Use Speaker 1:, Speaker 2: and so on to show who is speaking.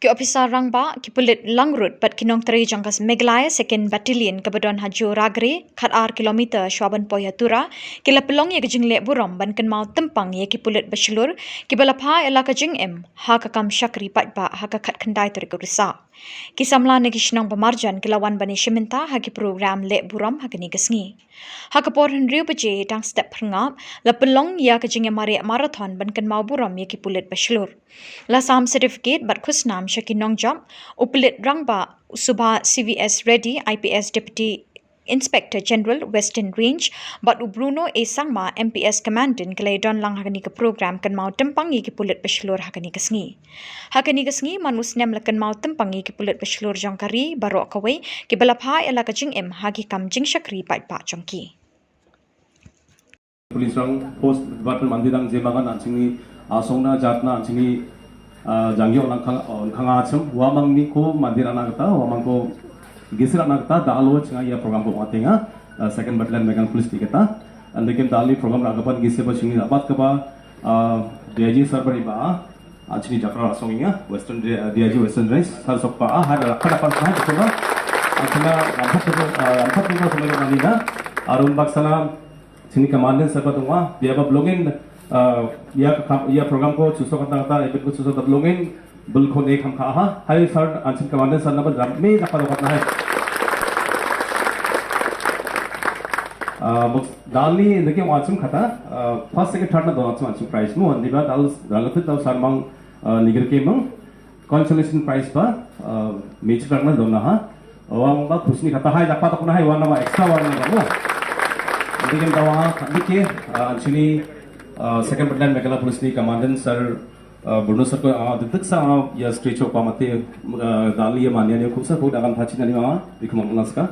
Speaker 1: Ki officer rangba ki Pulit langrut bat kinong teri jangkas Meghalaya second Battalion kabadon haju ragre khat ar kilometer shwaban poyatura kila pelong ye kejing lek buram ban Kynmaw Tympang ye ki Pulit Bashlur ki balapha elaka jing ha kakam shakri patba ha ka khat khandai teri kurisa ki samla ne kishnang pamarjan kilawan bani shiminta ha ki program lek buram ha kani kesngi ha ka por hendriu baje tang step phangap la pelong ya kejing mare marathon ban Kynmaw buram ye ki Pulit Bashlur la sam certificate bat khusnam Shakinong Jam, Pulit Rangba, Subha CVS Reddy, IPS Deputy Inspector General, Western Range, but Bruno A. Sangma, MPS Commandant, Galaydon Lang Hakani ka program Kynmaw Tympang ki Pulit Bashlur Hakani kasngi. Hakani kasngi manus nem la Kynmaw Tympang ki Pulit Bashlur jangkari baro kawai ki balapha ela ka jing hagi kam jing shakri pat pa jangki.
Speaker 2: Police rang post battle mandirang jemagan anchini asongna jatna anchini janggio orang kangacem, wamang ni ko mandirana kata, wamang ko gisirana kata, dalo cenga ia program ko matinga, second battalion megan police kita, lekin dali program ragapan gisir bersingi dapat keba DIG server iba, acini jakra rasonginya, Western DIG Western Range, sar sokpa, ada apa itu lah, acina empat juga sebagai mandirana, arun baksana sini komandan server tungwa, dia blogging या प्रोग्राम को चुसो करता एपिक को चुसो तबलोंगें बिल्कुल एक हम कहा हाई सर अंतिम कमांडर सर नंबर राम में नफा करना है दाली देखिए वाचुम खाता फर्स्ट सेकंड थर्ड ना दोनों वाचुम प्राइस मु अंदर बात आल रंगत तो सरमांग निगर के मंग कंसोलेशन प्राइस पर मेच करना दोनों हा वांग बा खुशनी खाता है जापा तो कुना है वाना बा एक्स्ट्रा वाना बा लेकिन दवा देखिए actually second battalion Meghalaya police ni commandant sir Bruno sir ko detik sa ya street chok pamate dali ya mania ni khubsa khud akan thachina ni ma bikhum naska